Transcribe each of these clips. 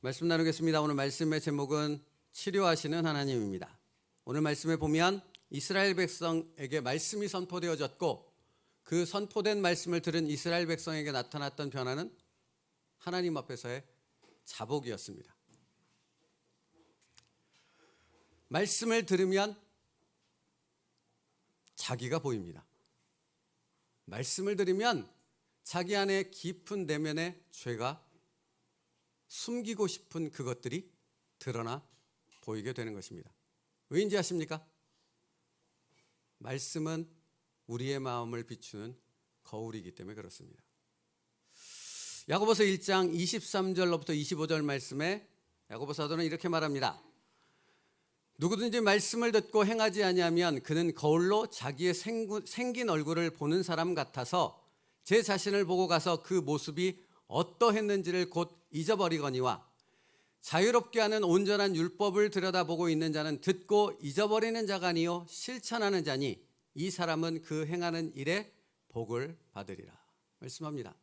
말씀 나누겠습니다. 오늘 말씀의 제목은 치료하시는 하나님입니다. 오늘 말씀에 보면 이스라엘 백성에게 말씀이 선포되어졌고 그 선포된 말씀을 들은 이스라엘 백성에게 나타났던 변화는 하나님 앞에서의 자복이었습니다. 말씀을 들으면 자기가 보입니다. 말씀을 들으면 자기 안에 깊은 내면의 죄가 숨기고 싶은 그것들이 드러나 보이게 되는 것입니다. 왜인지 아십니까? 말씀은 우리의 마음을 비추는 거울이기 때문에 그렇습니다. 야고보서 1장 23절로부터 25절 말씀에 야고보 사도는 이렇게 말합니다. 누구든지 말씀을 듣고 행하지 아니하면 그는 거울로 자기의 생긴 얼굴을 보는 사람 같아서 제 자신을 보고 가서 그 모습이 어떠했는지를 곧 잊어버리거니와 자유롭게 하는 온전한 율법을 들여다보고 있는 자는 듣고 잊어버리는 자가 아니요 실천하는 자니 이 사람은 그 행하는 일에 복을 받으리라 말씀합니다.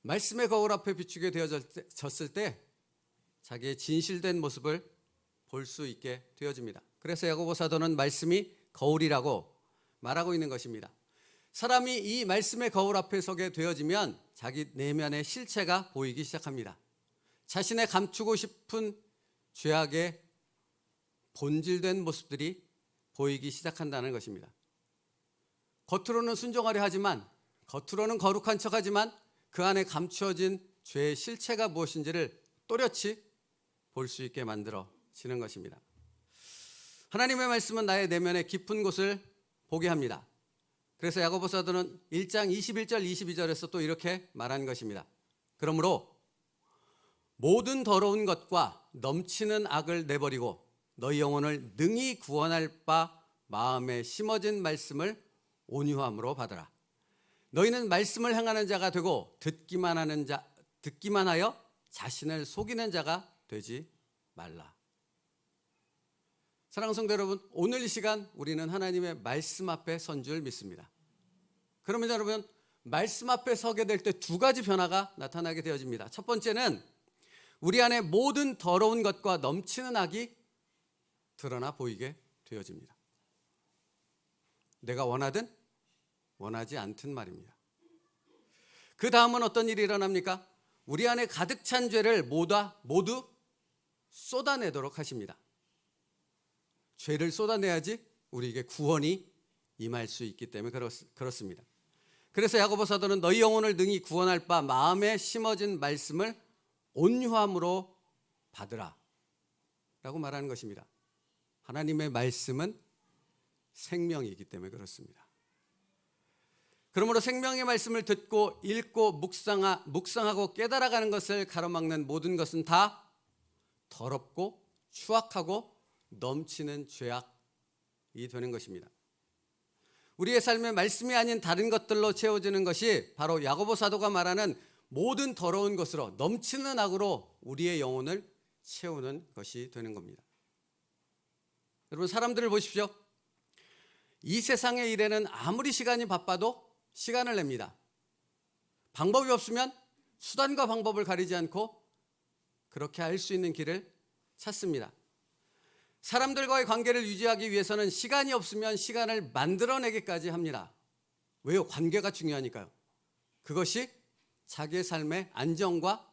말씀의 거울 앞에 비추게 되어졌을 때 자기의 진실된 모습을 볼 수 있게 되어집니다. 그래서 야고보 사도는 말씀이 거울이라고 말하고 있는 것입니다. 사람이 이 말씀의 거울 앞에 서게 되어지면 자기 내면의 실체가 보이기 시작합니다. 자신의 감추고 싶은 죄악의 본질된 모습들이 보이기 시작한다는 것입니다. 겉으로는 순종하려 하지만, 겉으로는 거룩한 척하지만 그 안에 감추어진 죄의 실체가 무엇인지를 또렷이 볼 수 있게 만들어지는 것입니다. 하나님의 말씀은 나의 내면의 깊은 곳을 보게 합니다. 그래서 야고보 사도는 1장 21절 22절에서 또 이렇게 말한 것입니다. 그러므로 모든 더러운 것과 넘치는 악을 내버리고 너희 영혼을 능히 구원할 바 마음에 심어진 말씀을 온유함으로 받으라. 너희는 말씀을 행하는 자가 되고 듣기만 하여 자신을 속이는 자가 되지 말라. 사랑하는 성도 여러분, 오늘 이 시간 우리는 하나님의 말씀 앞에 선 줄 믿습니다. 그러면 여러분, 말씀 앞에 서게 될 때 두 가지 변화가 나타나게 되어집니다. 첫 번째는 우리 안에 모든 더러운 것과 넘치는 악이 드러나 보이게 되어집니다. 내가 원하든 원하지 않든 말입니다. 그 다음은 어떤 일이 일어납니까? 우리 안에 가득 찬 죄를 모두 쏟아내도록 하십니다. 죄를 쏟아내야지 우리에게 구원이 임할 수 있기 때문에 그렇습니다. 그래서 야고보 사도는 너희 영혼을 능히 구원할 바 마음에 심어진 말씀을 온유함으로 받으라 라고 말하는 것입니다. 하나님의 말씀은 생명이기 때문에 그렇습니다. 그러므로 생명의 말씀을 듣고 읽고 묵상하고 깨달아가는 것을 가로막는 모든 것은 다 더럽고 추악하고 넘치는 죄악이 되는 것입니다. 우리의 삶의 말씀이 아닌 다른 것들로 채워지는 것이 바로 야고보 사도가 말하는 모든 더러운 것으로 넘치는 악으로 우리의 영혼을 채우는 것이 되는 겁니다. 여러분, 사람들을 보십시오. 이 세상의 일에는 아무리 시간이 바빠도 시간을 냅니다. 방법이 없으면 수단과 방법을 가리지 않고 그렇게 할 수 있는 길을 찾습니다. 사람들과의 관계를 유지하기 위해서는 시간이 없으면 시간을 만들어내기까지 합니다. 왜요? 관계가 중요하니까요. 그것이 자기의 삶의 안정과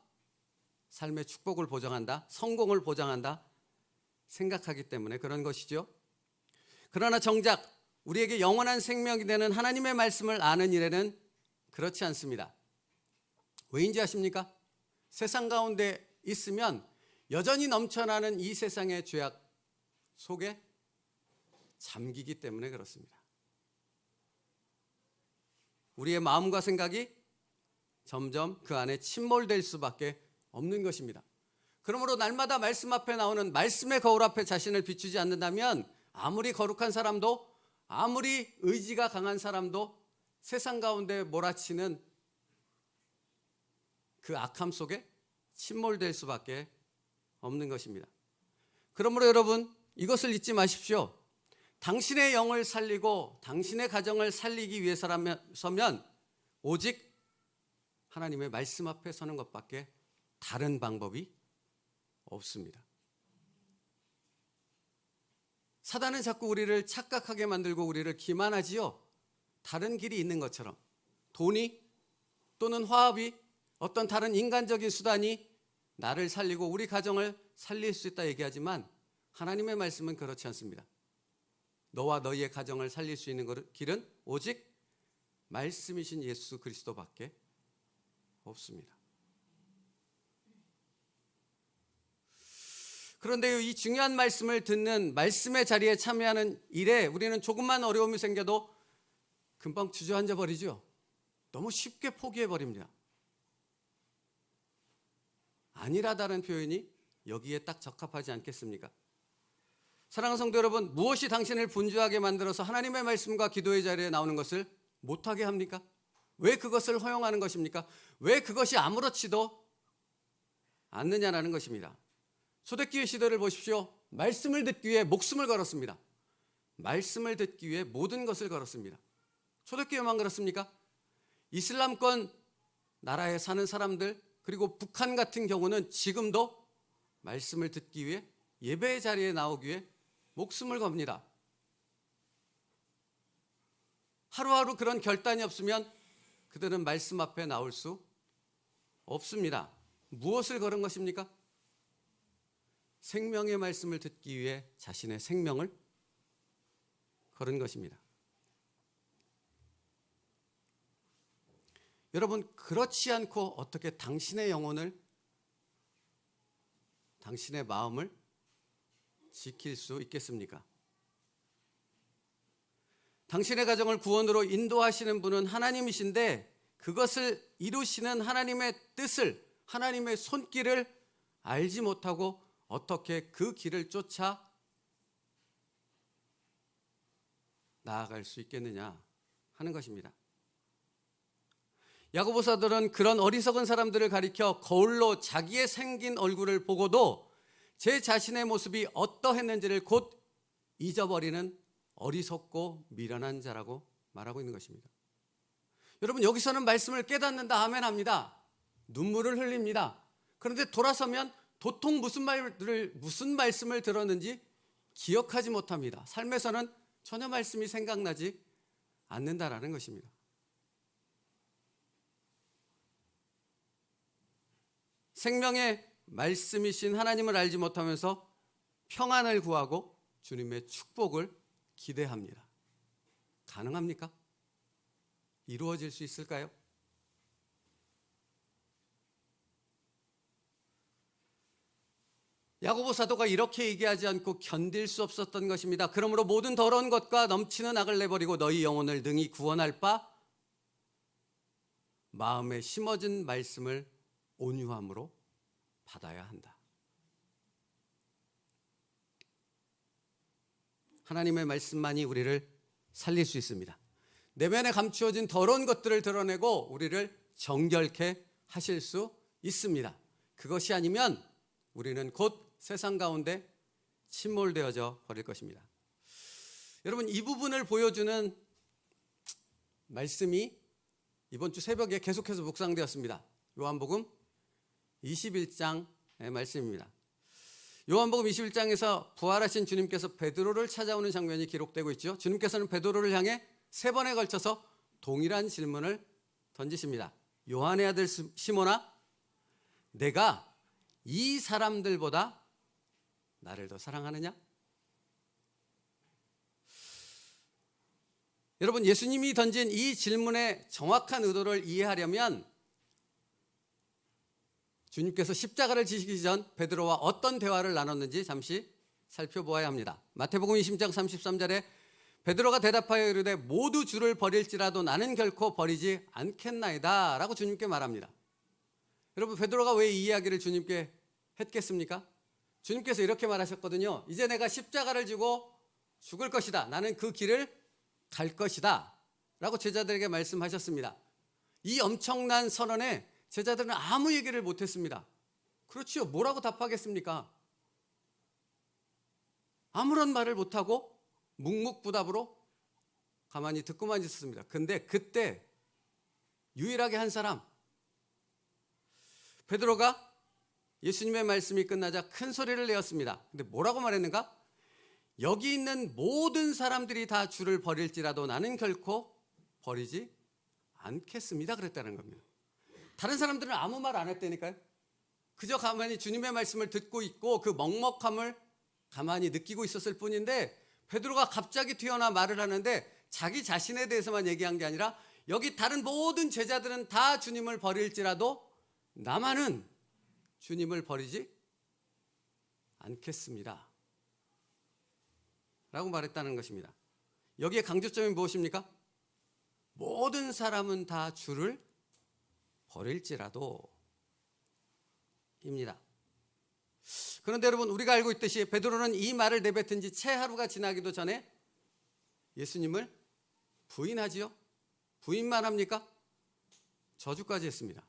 삶의 축복을 보장한다, 성공을 보장한다 생각하기 때문에 그런 것이죠. 그러나 정작 우리에게 영원한 생명이 되는 하나님의 말씀을 아는 일에는 그렇지 않습니다. 왜인지 아십니까? 세상 가운데 있으면 여전히 넘쳐나는 이 세상의 죄악 속에 잠기기 때문에 그렇습니다. 우리의 마음과 생각이 점점 그 안에 침몰될 수밖에 없는 것입니다. 그러므로 날마다 말씀 앞에 나오는 말씀의 거울 앞에 자신을 비추지 않는다면 아무리 거룩한 사람도 아무리 의지가 강한 사람도 세상 가운데 몰아치는 그 악함 속에 침몰될 수밖에 없는 것입니다. 그러므로 여러분, 이것을 잊지 마십시오. 당신의 영을 살리고 당신의 가정을 살리기 위해서라면 오직 하나님의 말씀 앞에 서는 것밖에 다른 방법이 없습니다. 사단은 자꾸 우리를 착각하게 만들고 우리를 기만하지요. 다른 길이 있는 것처럼 돈이 또는 화합이 어떤 다른 인간적인 수단이 나를 살리고 우리 가정을 살릴 수 있다 얘기하지만 하나님의 말씀은 그렇지 않습니다. 너와 너희의 가정을 살릴 수 있는 길은 오직 말씀이신 예수 그리스도밖에 없습니다. 그런데 이 중요한 말씀을 듣는 말씀의 자리에 참여하는 일에 우리는 조금만 어려움이 생겨도 금방 주저앉아 버리죠. 너무 쉽게 포기해 버립니다. 아니라다는 표현이 여기에 딱 적합하지 않겠습니까? 사랑하는 성도 여러분, 무엇이 당신을 분주하게 만들어서 하나님의 말씀과 기도의 자리에 나오는 것을 못하게 합니까? 왜 그것을 허용하는 것입니까? 왜 그것이 아무렇지도 않느냐라는 것입니다. 초대교회 시대를 보십시오. 말씀을 듣기 위해 목숨을 걸었습니다. 말씀을 듣기 위해 모든 것을 걸었습니다. 초대교회만 그렇습니까? 이슬람권 나라에 사는 사람들 그리고 북한 같은 경우는 지금도 말씀을 듣기 위해 예배의 자리에 나오기 위해 목숨을 겁니다. 하루하루 그런 결단이 없으면 그들은 말씀 앞에 나올 수 없습니다. 무엇을 걸은 것입니까? 생명의 말씀을 듣기 위해 자신의 생명을 걸은 것입니다. 여러분, 그렇지 않고 어떻게 당신의 영혼을, 당신의 마음을 지킬 수 있겠습니까? 당신의 가정을 구원으로 인도하시는 분은 하나님이신데 그것을 이루시는 하나님의 뜻을, 하나님의 손길을 알지 못하고 어떻게 그 길을 쫓아 나아갈 수 있겠느냐 하는 것입니다. 야고보사들은 그런 어리석은 사람들을 가리켜 거울로 자기의 생긴 얼굴을 보고도 제 자신의 모습이 어떠했는지를 곧 잊어버리는 어리석고 미련한 자라고 말하고 있는 것입니다. 여러분, 여기서는 말씀을 깨닫는다 아멘 합니다. 눈물을 흘립니다. 그런데 돌아서면 도통 무슨 말씀을 들었는지 기억하지 못합니다. 삶에서는 전혀 말씀이 생각나지 않는다라는 것입니다. 생명의 말씀이신 하나님을 알지 못하면서 평안을 구하고 주님의 축복을 기대합니다. 가능합니까? 이루어질 수 있을까요? 야고보 사도가 이렇게 얘기하지 않고 견딜 수 없었던 것입니다. 그러므로 모든 더러운 것과 넘치는 악을 내버리고 너희 영혼을 능히 구원할 바 마음에 심어진 말씀을 온유함으로 받아야 한다. 하나님의 말씀만이 우리를 살릴 수 있습니다. 내면에 감추어진 더러운 것들을 드러내고 우리를 정결케 하실 수 있습니다. 그것이 아니면 우리는 곧 세상 가운데 침몰되어져 버릴 것입니다. 여러분, 이 부분을 보여주는 말씀이 이번 주 새벽에 계속해서 묵상되었습니다. 요한복음 21장의 말씀입니다. 요한복음 21장에서 부활하신 주님께서 베드로를 찾아오는 장면이 기록되고 있죠. 주님께서는 베드로를 향해 3번에 걸쳐서 동일한 질문을 던지십니다. 요한의 아들 시몬아, 내가 이 사람들보다 나를 더 사랑하느냐? 여러분, 예수님이 던진 이 질문의 정확한 의도를 이해하려면 주님께서 십자가를 지시기 전 베드로와 어떤 대화를 나눴는지 잠시 살펴보아야 합니다. 마태복음 20장 33절에 베드로가 대답하여 이르되 모두 주를 버릴지라도 나는 결코 버리지 않겠나이다 라고 주님께 말합니다. 여러분, 베드로가 왜 이 이야기를 주님께 했겠습니까? 주님께서 이렇게 말하셨거든요. 이제 내가 십자가를 지고 죽을 것이다. 나는 그 길을 갈 것이다 라고 제자들에게 말씀하셨습니다. 이 엄청난 선언에 제자들은 아무 얘기를 못했습니다. 그렇지요. 뭐라고 답하겠습니까? 아무런 말을 못하고 묵묵부답으로 가만히 듣고만 있었습니다. 근데 그때 유일하게 한 사람, 베드로가 예수님의 말씀이 끝나자 큰 소리를 내었습니다. 근데 뭐라고 말했는가? 여기 있는 모든 사람들이 다 주를 버릴지라도 나는 결코 버리지 않겠습니다. 그랬다는 겁니다. 다른 사람들은 아무 말 안 했다니까요. 그저 가만히 주님의 말씀을 듣고 있고 그 먹먹함을 가만히 느끼고 있었을 뿐인데, 베드로가 갑자기 튀어나와 말을 하는데 자기 자신에 대해서만 얘기한 게 아니라 여기 다른 모든 제자들은 다 주님을 버릴지라도 나만은 주님을 버리지 않겠습니다 라고 말했다는 것입니다. 여기에 강조점이 무엇입니까? 모든 사람은 다 주를 버릴지라도 입니다. 그런데 여러분, 우리가 알고 있듯이 베드로는 이 말을 내뱉은 지 채 하루가 지나기도 전에 예수님을 부인하지요. 부인만 합니까? 저주까지 했습니다.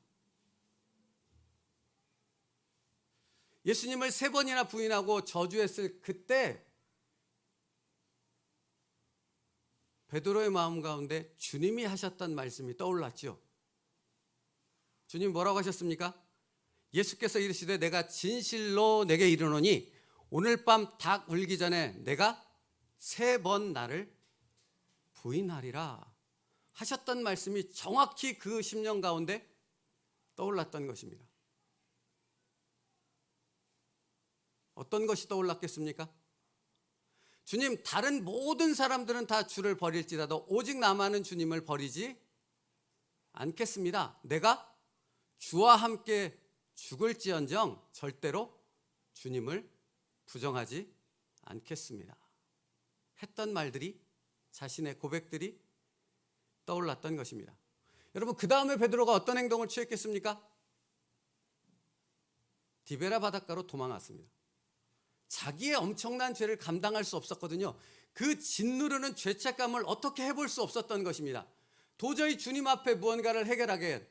예수님을 3번이나 부인하고 저주했을 그때 베드로의 마음 가운데 주님이 하셨던 말씀이 떠올랐죠. 주님 뭐라고 하셨습니까? 예수께서 이르시되 내가 진실로 내게 이르노니 오늘 밤 닭 울기 전에 내가 3번 나를 부인하리라 하셨던 말씀이 정확히 그 심령 가운데 떠올랐던 것입니다. 어떤 것이 떠올랐겠습니까? 주님, 다른 모든 사람들은 다 주를 버릴지라도 오직 나만은 주님을 버리지 않겠습니다. 내가 주와 함께 죽을지언정 절대로 주님을 부정하지 않겠습니다 했던 말들이, 자신의 고백들이 떠올랐던 것입니다. 여러분, 그 다음에 베드로가 어떤 행동을 취했겠습니까? 디베라 바닷가로 도망왔습니다. 자기의 엄청난 죄를 감당할 수 없었거든요. 그 짓누르는 죄책감을 어떻게 해볼 수 없었던 것입니다. 도저히 주님 앞에 무언가를 해결하게.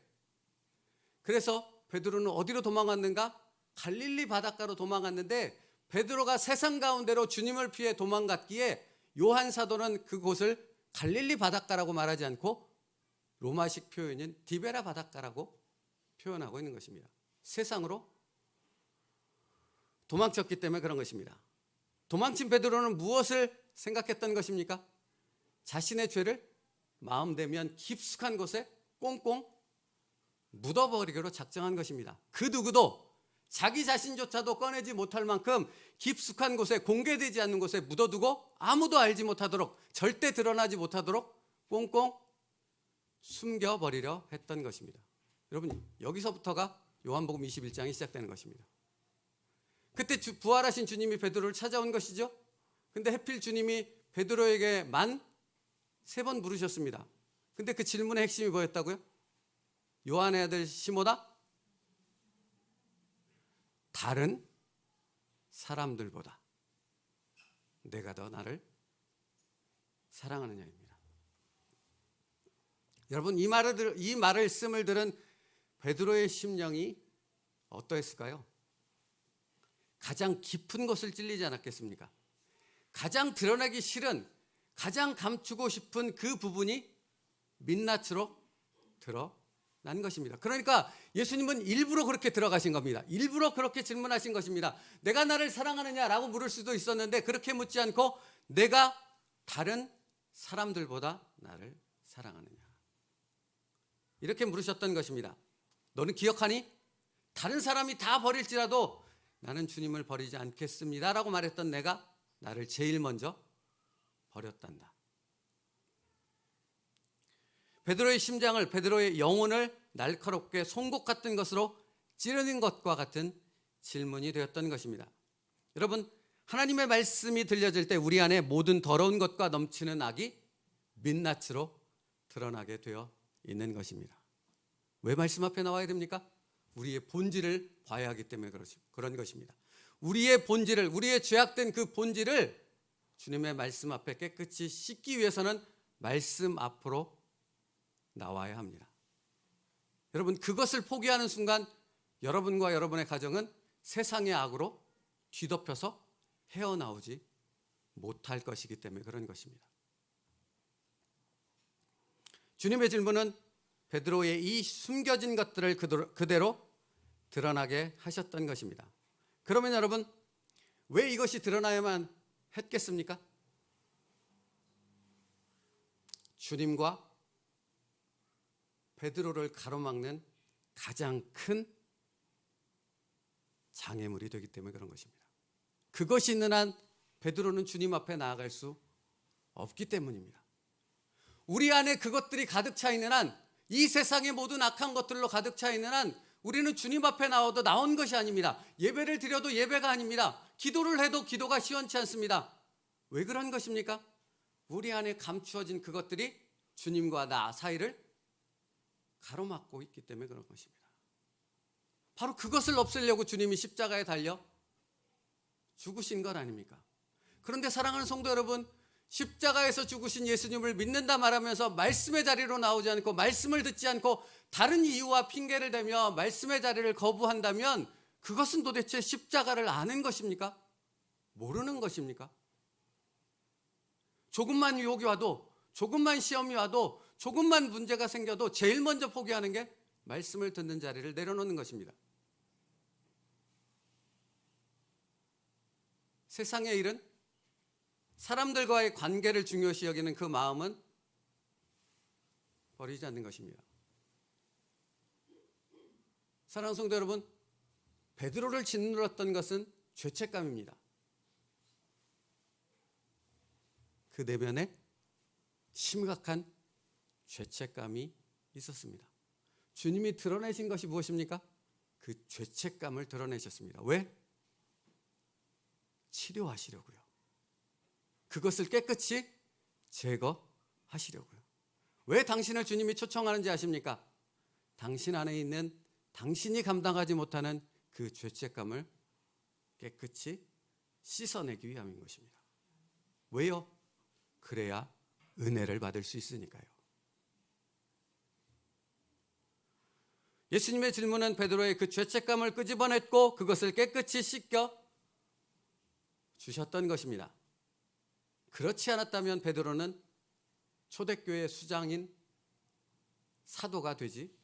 그래서 베드로는 어디로 도망갔는가? 갈릴리 바닷가로 도망갔는데, 베드로가 세상 가운데로 주님을 피해 도망갔기에 요한 사도는 그곳을 갈릴리 바닷가라고 말하지 않고 로마식 표현인 디베라 바닷가라고 표현하고 있는 것입니다. 세상으로 도망쳤기 때문에 그런 것입니다. 도망친 베드로는 무엇을 생각했던 것입니까? 자신의 죄를 마음대면 깊숙한 곳에 꽁꽁 묻어버리기로 작정한 것입니다. 그 누구도 자기 자신조차도 꺼내지 못할 만큼 깊숙한 곳에, 공개되지 않는 곳에 묻어두고 아무도 알지 못하도록, 절대 드러나지 못하도록 꽁꽁 숨겨버리려 했던 것입니다. 여러분, 여기서부터가 요한복음 21장이 시작되는 것입니다. 그때 부활하신 주님이 베드로를 찾아온 것이죠. 근데 하필 주님이 베드로에게만 3번 물으셨습니다. 근데 그 질문의 핵심이 뭐였다고요? 요한의 아들 시모나, 다른 사람들보다 내가 더 나를 사랑하느냐입니다. 여러분, 이 말씀을 들은 베드로의 심령이 어떠했을까요? 가장 깊은 곳을 찔리지 않았겠습니까? 가장 드러내기 싫은, 가장 감추고 싶은 그 부분이 민낯으로 드러난 것입니다. 그러니까 예수님은 일부러 그렇게 들어가신 겁니다. 일부러 그렇게 질문하신 것입니다. 내가 나를 사랑하느냐라고 물을 수도 있었는데, 그렇게 묻지 않고 내가 다른 사람들보다 나를 사랑하느냐, 이렇게 물으셨던 것입니다. 너는 기억하니? 다른 사람이 다 버릴지라도 나는 주님을 버리지 않겠습니다 라고 말했던 내가 나를 제일 먼저 버렸단다. 베드로의 심장을, 베드로의 영혼을 날카롭게 송곳 같은 것으로 찌르는 것과 같은 질문이 되었던 것입니다. 여러분, 하나님의 말씀이 들려질 때 우리 안에 모든 더러운 것과 넘치는 악이 민낯으로 드러나게 되어 있는 것입니다. 왜 말씀 앞에 나와야 됩니까? 우리의 본질을 봐야 하기 때문에 그런 것입니다. 우리의 본질을, 우리의 죄악된 그 본질을 주님의 말씀 앞에 깨끗이 씻기 위해서는 말씀 앞으로 나와야 합니다. 여러분, 그것을 포기하는 순간 여러분과 여러분의 가정은 세상의 악으로 뒤덮여서 헤어나오지 못할 것이기 때문에 그런 것입니다. 주님의 질문은 베드로의 이 숨겨진 것들을 그대로 드러나게 하셨던 것입니다. 그러면 여러분, 왜 이것이 드러나야만 했겠습니까? 주님과 베드로를 가로막는 가장 큰 장애물이 되기 때문에 그런 것입니다. 그것이 있는 한 베드로는 주님 앞에 나아갈 수 없기 때문입니다. 우리 안에 그것들이 가득 차 있는 한, 이 세상의 모든 악한 것들로 가득 차 있는 한 우리는 주님 앞에 나와도 나온 것이 아닙니다. 예배를 드려도 예배가 아닙니다. 기도를 해도 기도가 시원치 않습니다. 왜 그런 것입니까? 우리 안에 감추어진 그것들이 주님과 나 사이를 가로막고 있기 때문에 그런 것입니다. 바로 그것을 없애려고 주님이 십자가에 달려 죽으신 것 아닙니까? 그런데 사랑하는 성도 여러분, 십자가에서 죽으신 예수님을 믿는다 말하면서 말씀의 자리로 나오지 않고 말씀을 듣지 않고 다른 이유와 핑계를 대며 말씀의 자리를 거부한다면 그것은 도대체 십자가를 아는 것입니까? 모르는 것입니까? 조금만 유혹이 와도, 조금만 시험이 와도, 조금만 문제가 생겨도 제일 먼저 포기하는 게 말씀을 듣는 자리를 내려놓는 것입니다. 세상의 일은, 사람들과의 관계를 중요시 여기는 그 마음은 버리지 않는 것입니다. 사랑하는 성도 여러분, 베드로를 짓눌렀던 것은 죄책감입니다. 그 내면에 심각한 죄책감이 있었습니다. 주님이 드러내신 것이 무엇입니까? 그 죄책감을 드러내셨습니다. 왜? 치료하시려고요. 그것을 깨끗이 제거하시려고요. 왜 당신을 주님이 초청하는지 아십니까? 당신 안에 있는 당신이 감당하지 못하는 그 죄책감을 깨끗이 씻어내기 위함인 것입니다. 왜요? 그래야 은혜를 받을 수 있으니까요. 예수님의 질문은 베드로의 그 죄책감을 끄집어냈고 그것을 깨끗이 씻겨 주셨던 것입니다. 그렇지 않았다면 베드로는 초대교회 수장인 사도가 되지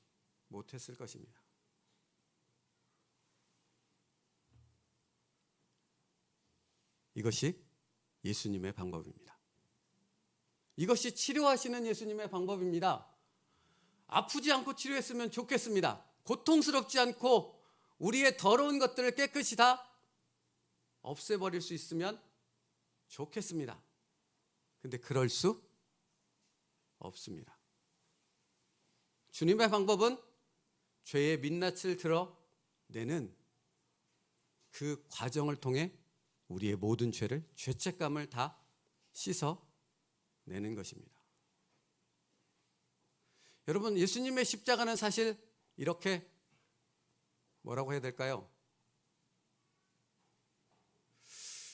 못했을 것입니다. 이것이 예수님의 방법입니다. 이것이 치료하시는 예수님의 방법입니다. 아프지 않고 치료했으면 좋겠습니다. 고통스럽지 않고 우리의 더러운 것들을 깨끗이 다 없애버릴 수 있으면 좋겠습니다. 근데 그럴 수 없습니다. 주님의 방법은 죄의 민낯을 드러내는 그 과정을 통해 우리의 모든 죄를, 죄책감을 다 씻어내는 것입니다. 여러분, 예수님의 십자가는 사실 이렇게 뭐라고 해야 될까요?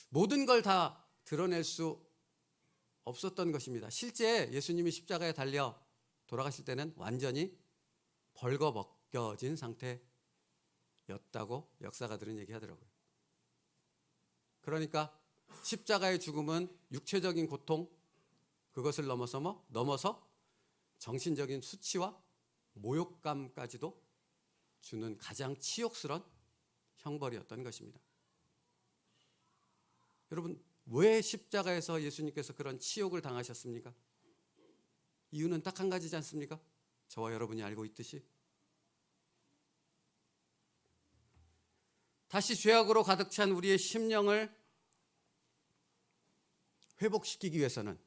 모든 걸 다 드러낼 수 없었던 것입니다. 실제 예수님이 십자가에 달려 돌아가실 때는 완전히 벌거벗겨진 상태였다고 역사가들은 얘기하더라고요. 그러니까 십자가의 죽음은 육체적인 고통, 그것을 넘어서 정신적인 수치와 모욕감까지도 주는 가장 치욕스러운 형벌이었던 것입니다. 여러분, 왜 십자가에서 예수님께서 그런 치욕을 당하셨습니까? 이유는 딱 한 가지지 않습니까? 저와 여러분이 알고 있듯이 다시 죄악으로 가득 찬 우리의 심령을 회복시키기 위해서는,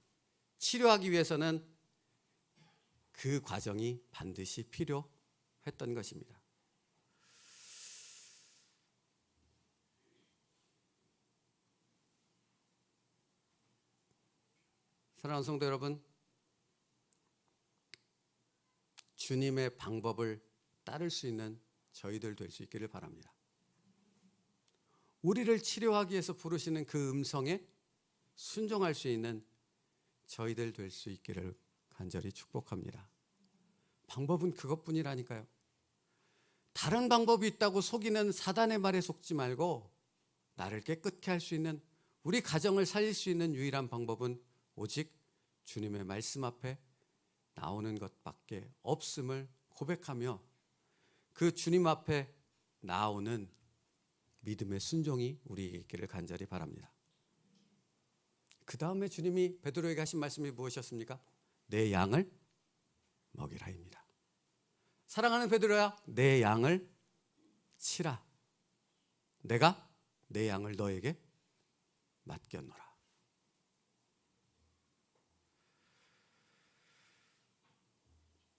치료하기 위해서는 그 과정이 반드시 필요했던 것입니다. 사랑하는 성도 여러분, 주님의 방법을 따를 수 있는 저희들 될 수 있기를 바랍니다. 우리를 치료하기 위해서 부르시는 그 음성에 순종할 수 있는 저희들 될 수 있기를 간절히 축복합니다. 방법은 그것뿐이라니까요. 다른 방법이 있다고 속이는 사단의 말에 속지 말고 나를 깨끗게 할 수 있는, 우리 가정을 살릴 수 있는 유일한 방법은 오직 주님의 말씀 앞에 나오는 것밖에 없음을 고백하며 그 주님 앞에 나오는 믿음의 순종이 우리에게 있기를 간절히 바랍니다. 그 다음에 주님이 베드로에게 하신 말씀이 무엇이었습니까? 내 양을 먹이라입니다. 사랑하는 베드로야, 내 양을 치라. 내가 내 양을 너에게 맡겼노라.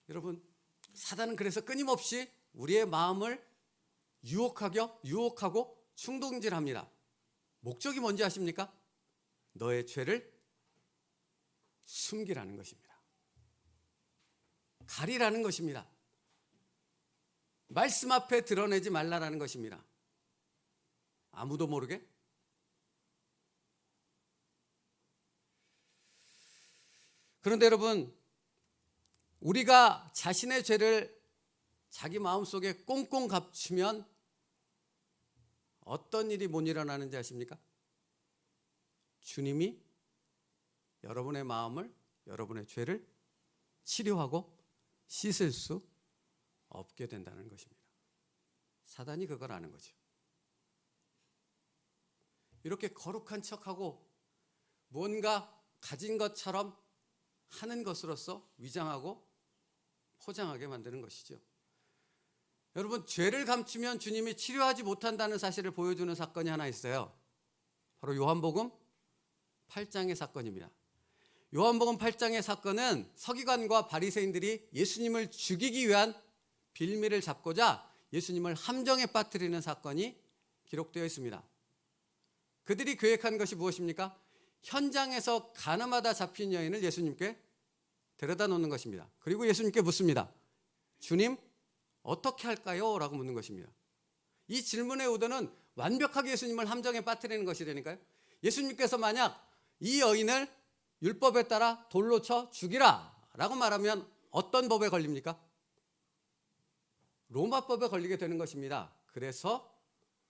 여러분, 사단은 그래서 끊임없이 우리의 마음을 유혹하고 충동질합니다. 목적이 뭔지 아십니까? 너의 죄를 숨기라는 것입니다. 가리라는 것입니다. 말씀 앞에 드러내지 말라라는 것입니다. 아무도 모르게. 그런데 여러분, 우리가 자신의 죄를 자기 마음속에 꽁꽁 감추면 어떤 일이 못 일어나는지 아십니까? 주님이 여러분의 마음을, 여러분의 죄를 치료하고 씻을 수 없게 된다는 것입니다. 사단이 그걸 아는 거죠. 이렇게 거룩한 척하고 뭔가 가진 것처럼 하는 것으로서 위장하고 포장하게 만드는 것이죠. 여러분, 죄를 감추면 주님이 치료하지 못한다는 사실을 보여주는 사건이 하나 있어요. 바로 요한복음 8장의 사건입니다. 요한복음 8장의 사건은 서기관과 바리새인들이 예수님을 죽이기 위한 빌미를 잡고자 예수님을 함정에 빠뜨리는 사건이 기록되어 있습니다. 그들이 계획한 것이 무엇입니까? 현장에서 가늠하다 잡힌 여인을 예수님께 데려다 놓는 것입니다. 그리고 예수님께 묻습니다. 주님, 어떻게 할까요? 라고 묻는 것입니다. 이 질문의 의도는 완벽하게 예수님을 함정에 빠뜨리는 것이라니까요. 예수님께서 만약 이 여인을 율법에 따라 돌로 쳐 죽이라 라고 말하면 어떤 법에 걸립니까? 로마법에 걸리게 되는 것입니다. 그래서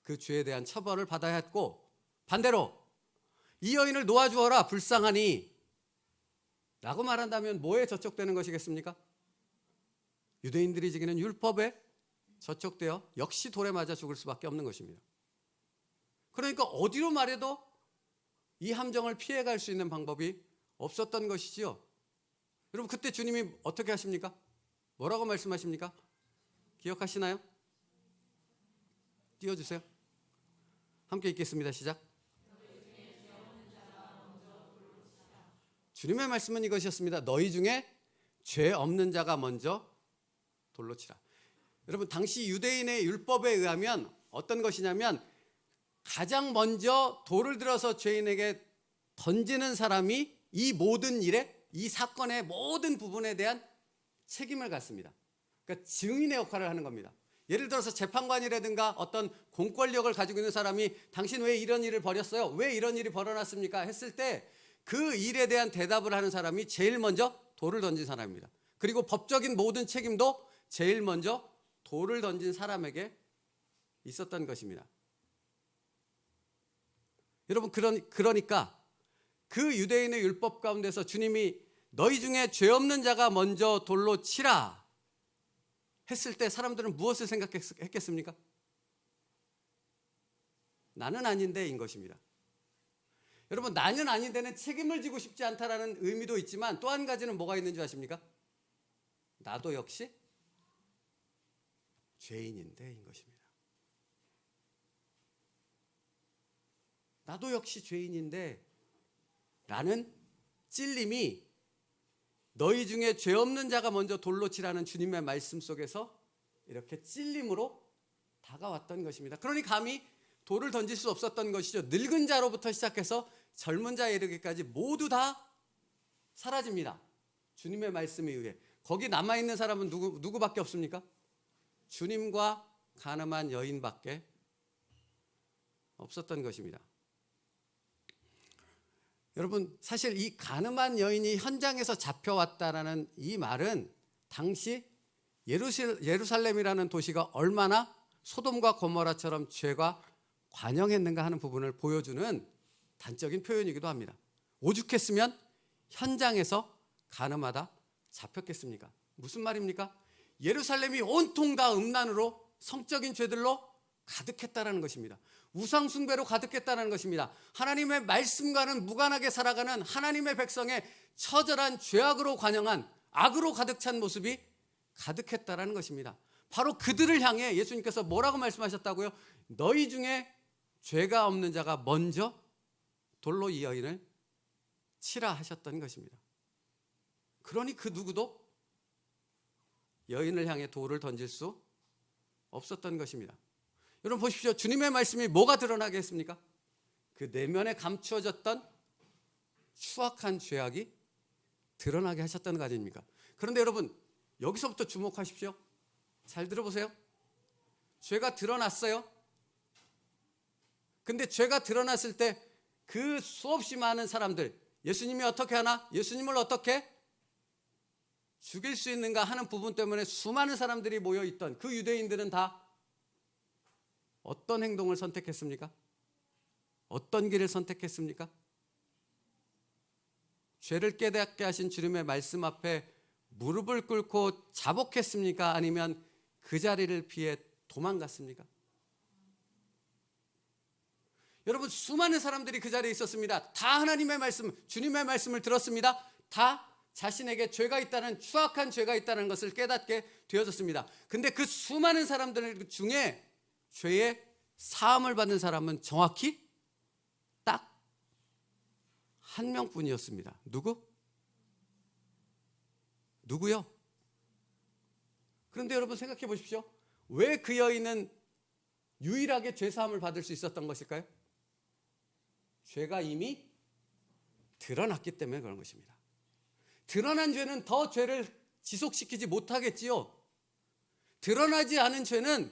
그 죄에 대한 처벌을 받아야 했고, 반대로 이 여인을 놓아주어라 불쌍하니 라고 말한다면 뭐에 저촉되는 것이겠습니까? 유대인들이 지키는 율법에 저촉되어 역시 돌에 맞아 죽을 수밖에 없는 것입니다. 그러니까 어디로 말해도 이 함정을 피해갈 수 있는 방법이 없었던 것이지요. 여러분, 그때 주님이 어떻게 하십니까? 뭐라고 말씀하십니까? 기억하시나요? 띄워주세요. 함께 읽겠습니다. 시작. 주님의 말씀은 이것이었습니다. 너희 중에 죄 없는 자가 먼저 돌로 치라. 여러분, 당시 유대인의 율법에 의하면 어떤 것이냐면 가장 먼저 돌을 들어서 죄인에게 던지는 사람이 이 모든 일에, 이 사건의 모든 부분에 대한 책임을 갖습니다. 그러니까 증인의 역할을 하는 겁니다. 예를 들어서 재판관이라든가 어떤 공권력을 가지고 있는 사람이 당신 왜 이런 일을 벌였어요? 왜 이런 일이 벌어났습니까? 했을 때 그 일에 대한 대답을 하는 사람이 제일 먼저 돌을 던진 사람입니다. 그리고 법적인 모든 책임도 제일 먼저 돌을 던진 사람에게 있었던 것입니다. 여러분, 그러니까 그 유대인의 율법 가운데서 주님이 너희 중에 죄 없는 자가 먼저 돌로 치라 했을 때 사람들은 무엇을 생각했겠습니까? 나는 아닌데인 것입니다. 여러분, 나는 아닌데는 책임을 지고 싶지 않다라는 의미도 있지만 또 한 가지는 뭐가 있는 줄 아십니까? 나도 역시 죄인인데인 것입니다. 나도 역시 죄인인데 라는 찔림이 너희 중에 죄 없는 자가 먼저 돌로 치라는 주님의 말씀 속에서 이렇게 찔림으로 다가왔던 것입니다. 그러니 감히 돌을 던질 수 없었던 것이죠. 늙은 자로부터 시작해서 젊은 자에 이르기까지 모두 다 사라집니다. 주님의 말씀에 의해. 거기 남아있는 사람은 누구밖에 없습니까? 주님과 가늠한 여인밖에 없었던 것입니다. 여러분, 사실 이 가늠한 여인이 현장에서 잡혀왔다라는 이 말은 당시 예루살렘이라는 도시가 얼마나 소돔과 고모라처럼 죄가 관영했는가 하는 부분을 보여주는 단적인 표현이기도 합니다. 오죽했으면 현장에서 가늠하다 잡혔겠습니까? 무슨 말입니까? 예루살렘이 온통 다 음란으로 성적인 죄들로 가득했다라는 것입니다. 우상 숭배로 가득했다는 것입니다. 하나님의 말씀과는 무관하게 살아가는 하나님의 백성의 처절한 죄악으로 관영한 악으로 가득 찬 모습이 가득했다라는 것입니다. 바로 그들을 향해 예수님께서 뭐라고 말씀하셨다고요? 너희 중에 죄가 없는 자가 먼저 돌로 이 여인을 치라 하셨던 것입니다. 그러니 그 누구도 여인을 향해 돌을 던질 수 없었던 것입니다. 여러분 보십시오. 주님의 말씀이 뭐가 드러나게 했습니까? 그 내면에 감추어졌던 추악한 죄악이 드러나게 하셨다는 거 아닙니까? 그런데 여러분 여기서부터 주목하십시오. 잘 들어보세요. 죄가 드러났어요. 근데 죄가 드러났을 때 그 수없이 많은 사람들, 예수님이 어떻게 하나? 예수님을 어떻게 죽일 수 있는가 하는 부분 때문에 수많은 사람들이 모여있던 그 유대인들은 다 어떤 행동을 선택했습니까? 어떤 길을 선택했습니까? 죄를 깨닫게 하신 주님의 말씀 앞에 무릎을 꿇고 자복했습니까? 아니면 그 자리를 피해 도망갔습니까? 여러분 수많은 사람들이 그 자리에 있었습니다. 다 하나님의 말씀, 주님의 말씀을 들었습니다. 다 자신에게 죄가 있다는, 추악한 죄가 있다는 것을 깨닫게 되어졌습니다. 근데 그 수많은 사람들 중에 죄의 사함을 받는 사람은 정확히 딱 한 명뿐이었습니다. 누구요? 그런데 여러분 생각해 보십시오. 왜 그 여인은 유일하게 죄 사함을 받을 수 있었던 것일까요? 죄가 이미 드러났기 때문에 그런 것입니다. 드러난 죄는 더 죄를 지속시키지 못하겠지요. 드러나지 않은 죄는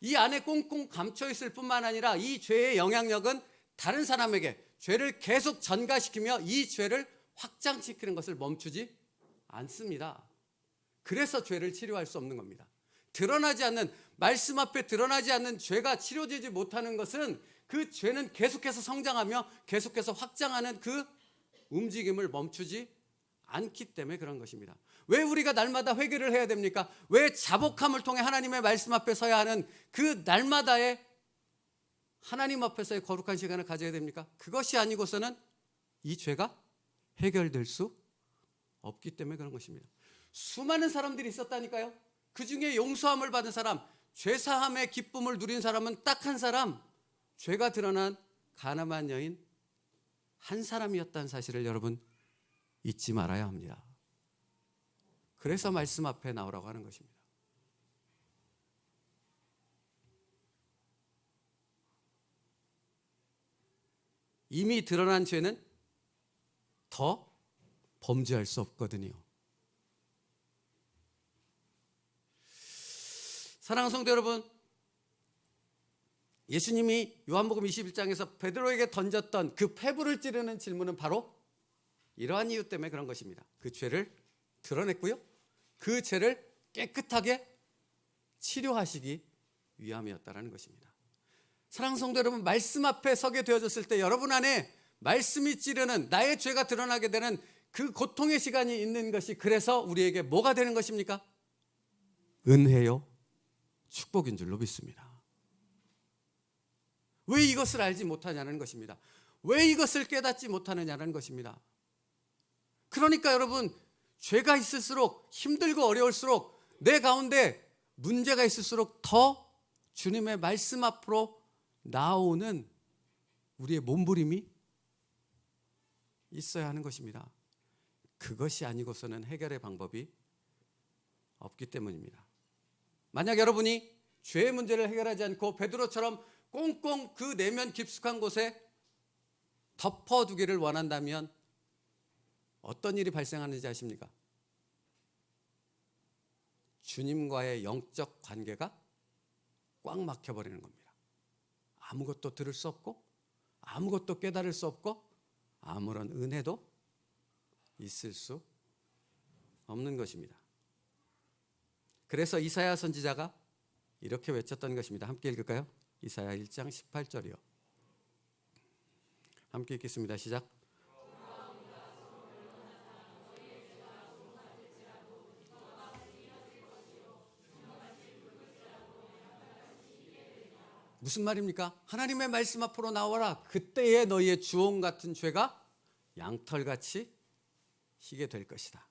이 안에 꽁꽁 감춰 있을 뿐만 아니라 이 죄의 영향력은 다른 사람에게 죄를 계속 전가시키며 이 죄를 확장시키는 것을 멈추지 않습니다. 그래서 죄를 치료할 수 없는 겁니다. 드러나지 않는, 말씀 앞에 드러나지 않는 죄가 치료되지 못하는 것은 그 죄는 계속해서 성장하며 계속해서 확장하는 그 움직임을 멈추지 않기 때문에 그런 것입니다. 왜 우리가 날마다 회개를 해야 됩니까? 왜 자복함을 통해 하나님의 말씀 앞에 서야 하는 그 날마다의 하나님 앞에서의 거룩한 시간을 가져야 됩니까? 그것이 아니고서는 이 죄가 해결될 수 없기 때문에 그런 것입니다. 수많은 사람들이 있었다니까요. 그 중에 용서함을 받은 사람, 죄사함의 기쁨을 누린 사람은 딱 한 사람, 죄가 드러난 가늠한 여인 한 사람이었다는 사실을 여러분 잊지 말아야 합니다. 그래서 말씀 앞에 나오라고 하는 것입니다. 이미 드러난 죄는 더 범죄할 수 없거든요. 사랑하는 성도 여러분, 예수님이 요한복음 21장에서 베드로에게 던졌던 그 폐부를 찌르는 질문은 바로 이러한 이유 때문에 그런 것입니다. 그 죄를 드러냈고요, 그 죄를 깨끗하게 치료하시기 위함이었다라는 것입니다. 사랑하는 성도 여러분, 말씀 앞에 서게 되어졌을 때 여러분 안에 말씀이 찌르는, 나의 죄가 드러나게 되는 그 고통의 시간이 있는 것이, 그래서 우리에게 뭐가 되는 것입니까? 은혜요, 축복인 줄로 믿습니다. 왜 이것을 알지 못하냐는 것입니다. 왜 이것을 깨닫지 못하느냐는 것입니다. 그러니까 여러분, 죄가 있을수록, 힘들고 어려울수록, 내 가운데 문제가 있을수록 더 주님의 말씀 앞으로 나오는 우리의 몸부림이 있어야 하는 것입니다. 그것이 아니고서는 해결의 방법이 없기 때문입니다. 만약 여러분이 죄의 문제를 해결하지 않고 베드로처럼 꽁꽁 그 내면 깊숙한 곳에 덮어두기를 원한다면 어떤 일이 발생하는지 아십니까? 주님과의 영적 관계가 꽉 막혀버리는 겁니다. 아무것도 들을 수 없고, 아무것도 깨달을 수 없고, 아무런 은혜도 있을 수 없는 것입니다. 그래서 이사야 선지자가 이렇게 외쳤던 것입니다. 함께 읽을까요? 이사야 1장 18절이요. 함께 읽겠습니다. 시작. 무슨 말입니까? 하나님의 말씀 앞으로 나와라. 그때에 너희의 주홍 같은 죄가 양털같이 희게 될 것이다.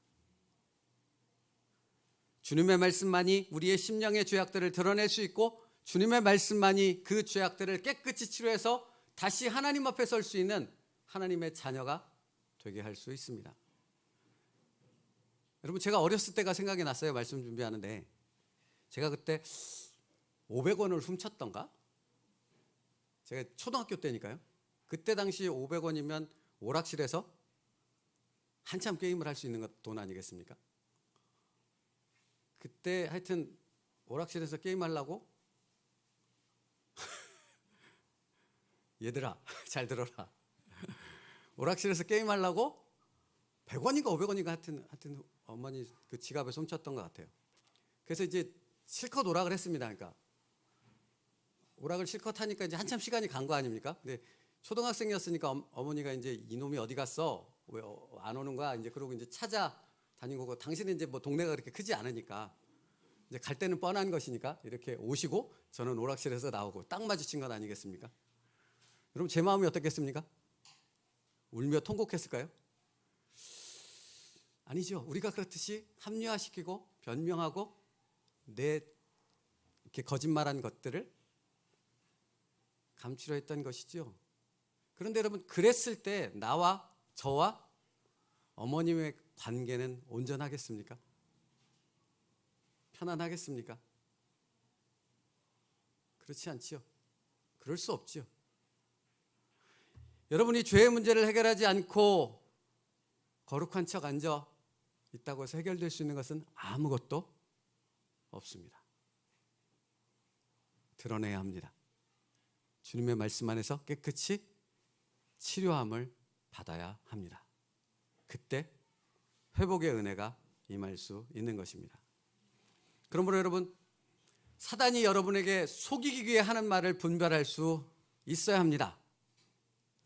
주님의 말씀만이 우리의 심령의 죄악들을 드러낼 수 있고 주님의 말씀만이 그 죄악들을 깨끗이 치료해서 다시 하나님 앞에 설 수 있는 하나님의 자녀가 되게 할 수 있습니다. 여러분, 제가 어렸을 때가 생각이 났어요. 말씀 준비하는데 제가 그때 500원을 훔쳤던가? 제가 초등학교 때니까요. 그때 당시 500원이면 오락실에서 한참 게임을 할 수 있는 돈 아니겠습니까? 그때 하여튼 오락실에서 게임하려고 얘들아 잘 들어라. 오락실에서 게임하려고 100원인가 500원인가 하여튼 어머니 그 지갑에 훔쳤던 것 같아요. 그래서 이제 실컷 오락을 했습니다. 그러니까 오락을 실컷 하니까 이제 한참 시간이 간 거 아닙니까? 근데 초등학생이었으니까 어머니가 이제 이놈이 어디 갔어? 왜 안 오는 거야? 이제 그러고 이제 찾아다니고 당신은 이제 뭐 동네가 그렇게 크지 않으니까 이제 갈 때는 뻔한 것이니까 이렇게 오시고 저는 오락실에서 나오고 딱 마주친 것 아니겠습니까? 여러분 제 마음이 어떻겠습니까? 울며 통곡했을까요? 아니죠. 우리가 그렇듯이 합리화시키고 변명하고 내 이렇게 거짓말한 것들을 감추려 했던 것이죠. 그런데 여러분 그랬을 때 저와 어머님의 관계는 온전하겠습니까? 편안하겠습니까? 그렇지 않지요. 그럴 수 없지요. 여러분이 죄의 문제를 해결하지 않고 거룩한 척 앉아 있다고 해서 해결될 수 있는 것은 아무것도 없습니다. 드러내야 합니다. 주님의 말씀 안에서 깨끗이 치료함을 받아야 합니다. 그때 회복의 은혜가 임할 수 있는 것입니다. 그러므로 여러분, 사단이 여러분에게 속이기 위해 하는 말을 분별할 수 있어야 합니다.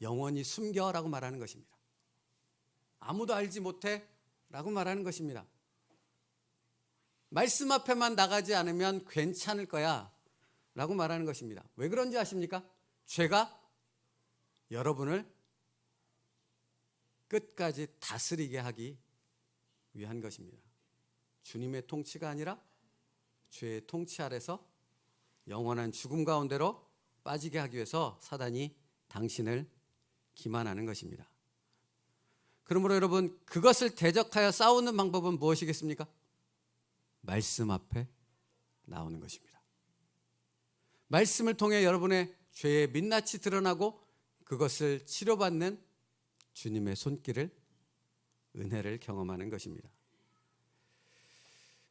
영원히 숨겨라고 말하는 것입니다. 아무도 알지 못해 라고 말하는 것입니다. 말씀 앞에만 나가지 않으면 괜찮을 거야 라고 말하는 것입니다. 왜 그런지 아십니까? 죄가 여러분을 끝까지 다스리게 하기 위한 것입니다. 주님의 통치가 아니라 죄의 통치 아래서 영원한 죽음 가운데로 빠지게 하기 위해서 사단이 당신을 기만하는 것입니다. 그러므로 여러분 그것을 대적하여 싸우는 방법은 무엇이겠습니까? 말씀 앞에 나오는 것입니다. 말씀을 통해 여러분의 죄의 민낯이 드러나고 그것을 치료받는 주님의 손길을 은혜를 경험하는 것입니다.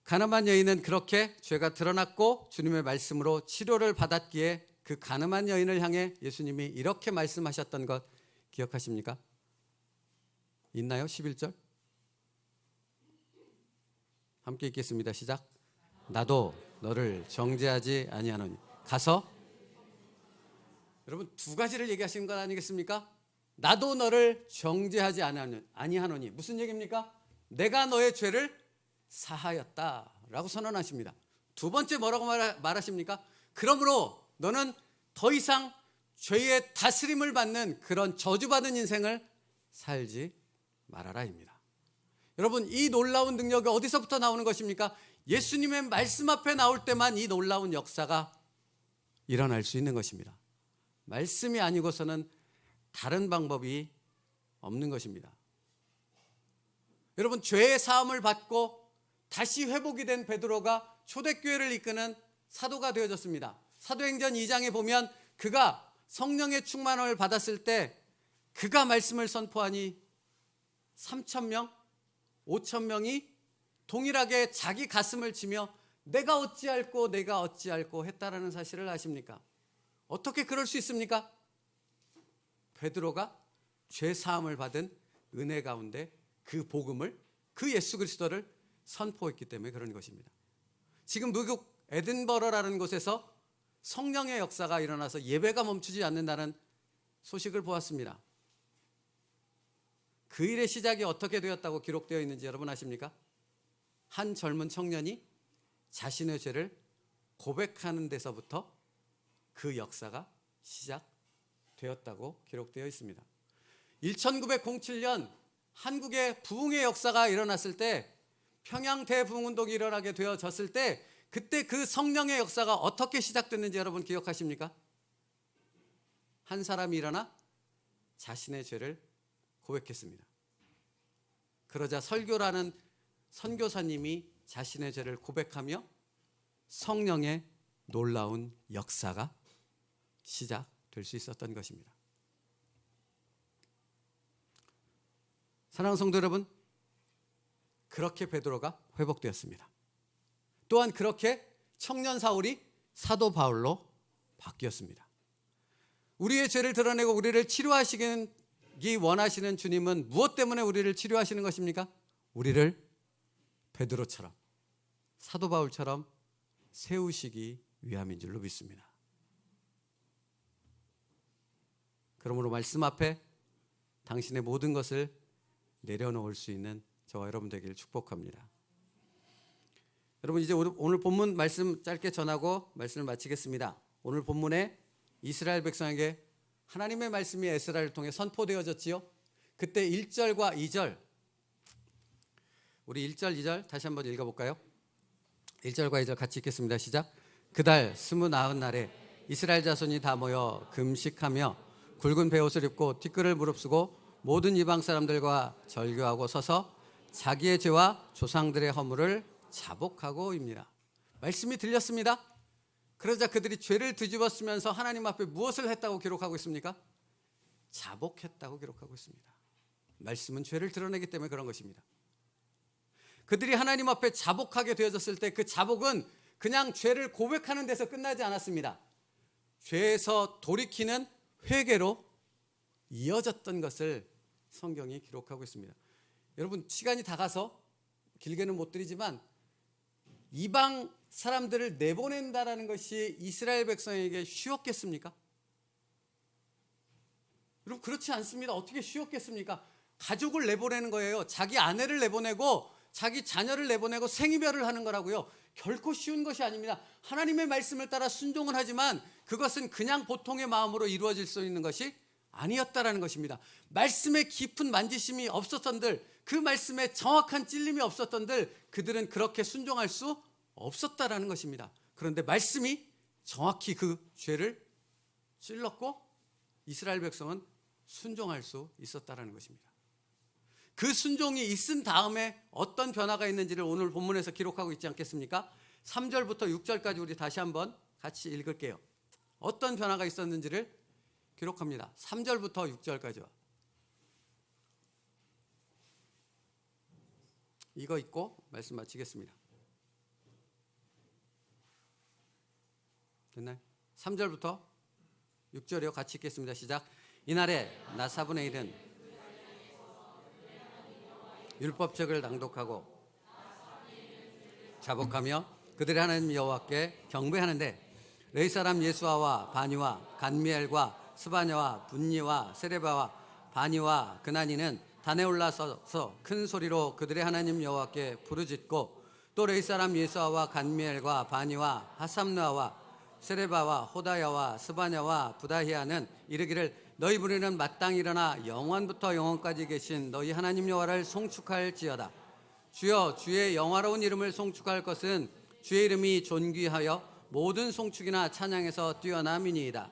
가늠한 여인은 그렇게 죄가 드러났고 주님의 말씀으로 치료를 받았기에 그 가늠한 여인을 향해 예수님이 이렇게 말씀하셨던 것 기억하십니까? 있나요? 11절 함께 읽겠습니다. 시작. 나도 너를 정죄하지 아니하노니 가서. 여러분 두 가지를 얘기하시는 것 아니겠습니까? 나도 너를 정죄하지 아니하노니 무슨 얘기입니까? 내가 너의 죄를 사하였다라고 선언하십니다. 두 번째 뭐라고 말하십니까? 그러므로 너는 더 이상 죄의 다스림을 받는 그런 저주받은 인생을 살지 말아라입니다. 여러분 이 놀라운 능력이 어디서부터 나오는 것입니까? 예수님의 말씀 앞에 나올 때만 이 놀라운 역사가 일어날 수 있는 것입니다. 말씀이 아니고서는 다른 방법이 없는 것입니다. 여러분 죄의 사함을 받고 다시 회복이 된 베드로가 초대교회를 이끄는 사도가 되어졌습니다. 사도행전 2장에 보면 그가 성령의 충만함을 받았을 때 그가 말씀을 선포하니 3,000명, 5,000명이 동일하게 자기 가슴을 치며 내가 어찌할꼬 했다라는 사실을 아십니까? 어떻게 그럴 수 있습니까? 베드로가 죄 사함을 받은 은혜 가운데 그 복음을, 그 예수 그리스도를 선포했기 때문에 그런 것입니다. 지금 미국 에든버러라는 곳에서 성령의 역사가 일어나서 예배가 멈추지 않는다는 소식을 보았습니다. 그 일의 시작이 어떻게 되었다고 기록되어 있는지 여러분 아십니까? 한 젊은 청년이 자신의 죄를 고백하는 데서부터 그 역사가 시작되었다고 기록되어 있습니다. 1907년 한국의 부흥의 역사가 일어났을 때, 평양 대부흥운동이 일어나게 되어졌을 때, 그때 그 성령의 역사가 어떻게 시작됐는지 여러분 기억하십니까? 한 사람이 일어나 자신의 죄를 고백했습니다. 그러자 설교라는 선교사님이 자신의 죄를 고백하며 성령의 놀라운 역사가 시작될 수 있었던 것입니다. 사랑하는 성도 여러분, 그렇게 베드로가 회복되었습니다. 또한 그렇게 청년 사울이 사도 바울로 바뀌었습니다. 우리의 죄를 드러내고 우리를 치료하시기 원하시는 주님은 무엇 때문에 우리를 치료하시는 것입니까? 우리를 베드로처럼, 사도 바울처럼 세우시기 위함인 줄로 믿습니다. 그러므로 말씀 앞에 당신의 모든 것을 내려놓을 수 있는 저와 여러분 되기를 축복합니다. 여러분, 이제 오늘 본문 말씀 짧게 전하고 말씀을 마치겠습니다. 오늘 본문에 이스라엘 백성에게 하나님의 말씀이 에스라를 통해 선포되어졌지요. 그때 1절과 2절, 우리 1절, 2절 다시 한번 읽어볼까요? 1절과 2절 같이 읽겠습니다. 시작. 그달 29날에 이스라엘 자손이 다 모여 금식하며 굵은 베옷을 입고 티끌을 무릅쓰고 모든 이방 사람들과 절교하고 서서 자기의 죄와 조상들의 허물을 자복하고입니다. 말씀이 들렸습니다. 그러자 그들이 죄를 뒤집어쓰면서 하나님 앞에 무엇을 했다고 기록하고 있습니까? 자복했다고 기록하고 있습니다. 말씀은 죄를 드러내기 때문에 그런 것입니다. 그들이 하나님 앞에 자복하게 되어졌을 때 그 자복은 그냥 죄를 고백하는 데서 끝나지 않았습니다. 죄에서 돌이키는 회개로 이어졌던 것을 성경이 기록하고 있습니다. 여러분, 시간이 다 가서 길게는 못 드리지만 이방 사람들을 내보낸다라는 것이 이스라엘 백성에게 쉬웠겠습니까? 여러분, 그렇지 않습니다. 어떻게 쉬웠겠습니까? 가족을 내보내는 거예요. 자기 아내를 내보내고 자기 자녀를 내보내고 생이별을 하는 거라고요. 결코 쉬운 것이 아닙니다. 하나님의 말씀을 따라 순종을 하지만 그것은 그냥 보통의 마음으로 이루어질 수 있는 것이 아니었다라는 것입니다. 말씀에 깊은 만지심이 없었던들, 그 말씀에 정확한 찔림이 없었던들, 그들은 그렇게 순종할 수 없었다라는 것입니다. 그런데 말씀이 정확히 그 죄를 찔렀고 이스라엘 백성은 순종할 수 있었다라는 것입니다. 그 순종이 있은 다음에 어떤 변화가 있는지를 오늘 본문에서 기록하고 있지 않겠습니까? 3절부터 6절까지 우리 다시 한번 같이 읽을게요. 어떤 변화가 있었는지를 기록합니다. 3절부터 6절까지요. 이거 읽고 말씀 마치겠습니다. 됐나요? 3절부터 6절이요. 같이 읽겠습니다. 시작. 이날에 나 4분의 1은 율법책을 낭독하고 자복하며 그들의 하나님 여호와께 경배하는데 레위 사람 예수아와 바니와 간미엘과 스바냐와 분니와 세레바와 바니와 그나니는 단에 올라서서 큰 소리로 그들의 하나님 여호와께 부르짖고 또 레위 사람 예수아와 간미엘과 바니와 하삼느아와 세레바와 호다야와 스바냐와 부다히아는 이르기를 너희 무리는 마땅히 일어나 영원부터 영원까지 계신 너희 하나님 여호와를 송축할지어다. 주여, 주의 영화로운 이름을 송축할 것은 주의 이름이 존귀하여 모든 송축이나 찬양에서 뛰어남이니이다.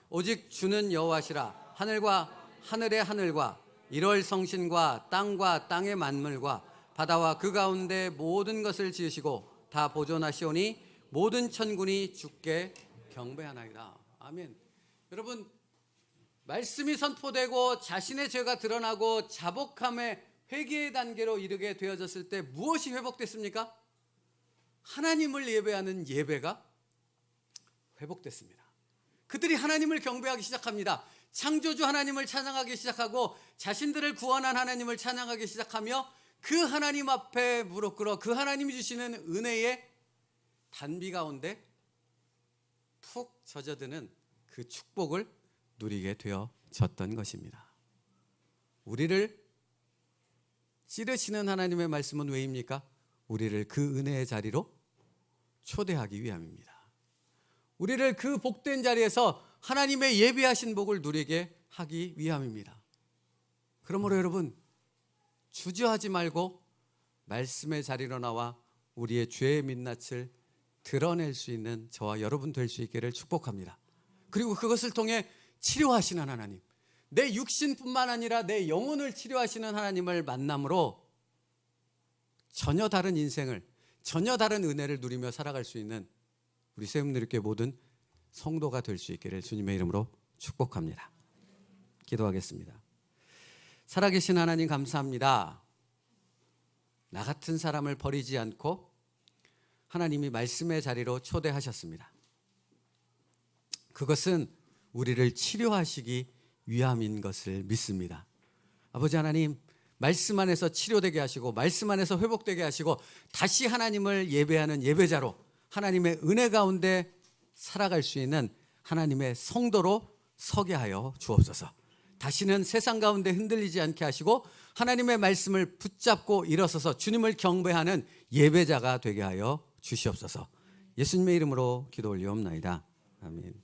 오직 주는 여호와시라. 하늘과 하늘의 하늘과 일월 성신과 땅의 만물과 바다와 그 가운데 모든 것을 지으시고 다 보존하시오니 모든 천군이 주께 경배하나이다. 아멘. 여러분, 말씀이 선포되고 자신의 죄가 드러나고 자복함의 회개의 단계로 이르게 되어졌을 때 무엇이 회복됐습니까? 하나님을 예배하는 예배가 회복됐습니다. 그들이 하나님을 경배하기 시작합니다. 창조주 하나님을 찬양하기 시작하고 자신들을 구원한 하나님을 찬양하기 시작하며 그 하나님 앞에 무릎 꿇어 그 하나님이 주시는 은혜의 단비 가운데 푹 젖어드는 그 축복을 누리게 되어졌던 것입니다. 우리를 찌르시는 하나님의 말씀은 왜입니까? 우리를 그 은혜의 자리로 초대하기 위함입니다. 우리를 그 복된 자리에서 하나님의 예비하신 복을 누리게 하기 위함입니다. 그러므로 여러분, 주저하지 말고 말씀의 자리로 나와 우리의 죄의 민낯을 드러낼 수 있는 저와 여러분 될 수 있기를 축복합니다. 그리고 그것을 통해 치료하시는 하나님, 내 육신뿐만 아니라 내 영혼을 치료하시는 하나님을 만남으로 전혀 다른 인생을, 전혀 다른 은혜를 누리며 살아갈 수 있는 우리 세움누리교회 모든 성도가 될 수 있기를 주님의 이름으로 축복합니다. 기도하겠습니다. 살아계신 하나님 감사합니다. 나 같은 사람을 버리지 않고 하나님이 말씀의 자리로 초대하셨습니다. 그것은 우리를 치료하시기 위함인 것을 믿습니다. 아버지 하나님, 말씀 안에서 치료되게 하시고 말씀 안에서 회복되게 하시고 다시 하나님을 예배하는 예배자로 하나님의 은혜 가운데 살아갈 수 있는 하나님의 성도로 서게 하여 주옵소서. 다시는 세상 가운데 흔들리지 않게 하시고 하나님의 말씀을 붙잡고 일어서서 주님을 경배하는 예배자가 되게 하여 주시옵소서. 예수님의 이름으로 기도 올리옵나이다. 아멘.